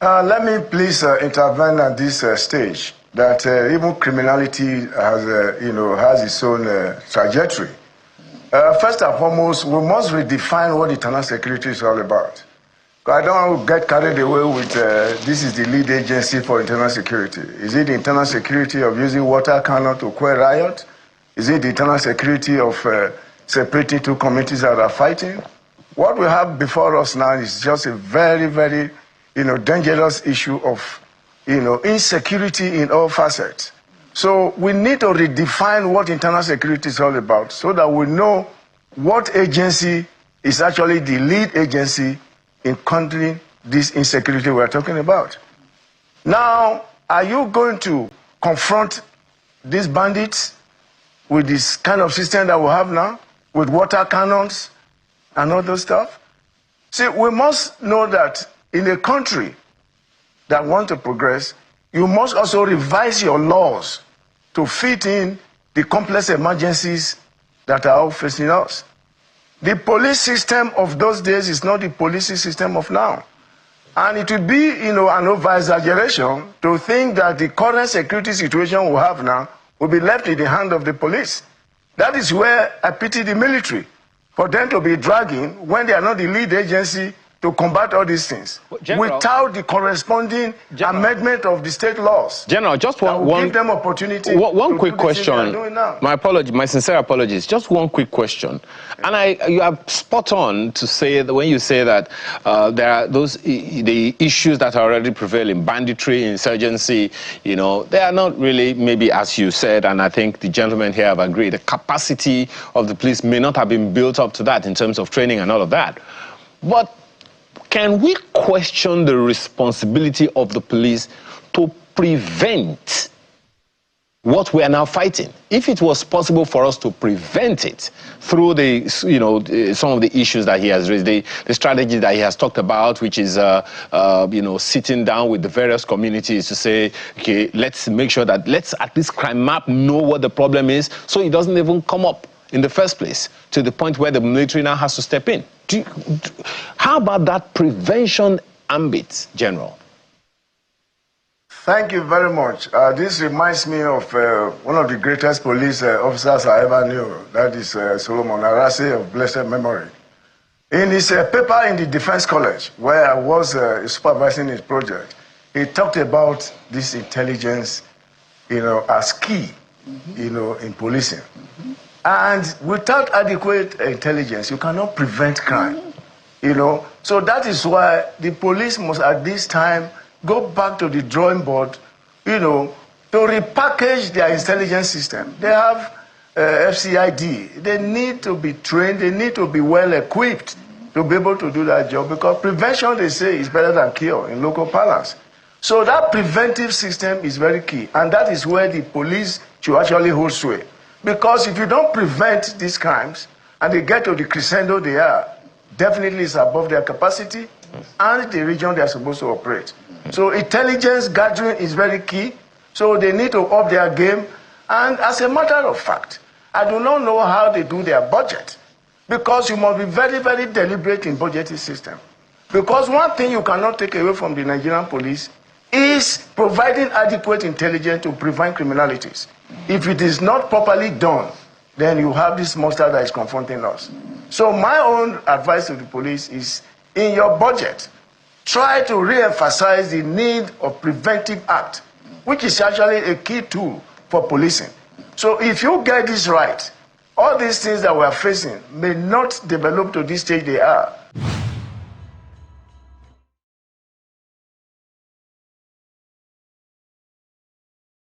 Let me please intervene at this stage that even criminality has its own trajectory. First and foremost, we must redefine what internal security is all about. I don't want to get carried away with this is the lead agency for internal security. Is it the internal security of using water cannon to quell riot? Is it the internal security of separating two communities that are fighting? What we have before us now is just a very, very dangerous issue of insecurity in all facets. So we need to redefine what internal security is all about so that we know what agency is actually the lead agency in countering this insecurity we're talking about. Now, are you going to confront these bandits with this kind of system that we have now, with water cannons and all those stuff? See, we must know that in a country that wants to progress, you must also revise your laws to fit in the complex emergencies that are all facing us. The police system of those days is not the policing system of now. And it would be, an over-exaggeration to think that the current security situation we have now will be left in the hand of the police. That is where I pity the military, for them to be dragging when they are not the lead agency to combat all these things, without the corresponding amendment of the state laws. General, just one give them opportunity. One quick question. My sincere apologies. Just one quick question. And you are spot on to say that when you say that there are the issues that are already prevailing, banditry, insurgency, they are not really maybe as you said, and I think the gentlemen here have agreed. The capacity of the police may not have been built up to that in terms of training and all of that. But can we question the responsibility of the police to prevent what we are now fighting? If it was possible for us to prevent it through the, some of the issues that he has raised, the strategy that he has talked about, which is, sitting down with the various communities to say, okay, let's make sure that let's at least crime map, know what the problem is, so it doesn't even come up in the first place, to the point where the military now has to step in. How about that prevention ambit, General? Thank you very much. This reminds me of one of the greatest police officers I ever knew. That is Solomon Arase of blessed memory. In his paper in the Defense College, where I was supervising his project, he talked about this intelligence, as key, in policing. And without adequate intelligence, you cannot prevent crime, So that is why the police must at this time go back to the drawing board, to repackage their intelligence system. They have FCID. They need to be trained. They need to be well equipped to be able to do that job, because prevention, they say, is better than cure in local parlance. So that preventive system is very key. And that is where the police should actually hold sway. Because if you don't prevent these crimes and they get to the crescendo they are, definitely it's above their capacity and the region they are supposed to operate. So intelligence gathering is very key. So they need to up their game. And as a matter of fact, I do not know how they do their budget, because you must be very, very deliberate in budgeting system. Because one thing you cannot take away from the Nigerian police is providing adequate intelligence to prevent criminalities. If it is not properly done, then you have this monster that is confronting us. So my own advice to the police is, in your budget, try to re-emphasize the need of preventive act, which is actually a key tool for policing. So if you get this right, all these things that we are facing may not develop to this stage they are.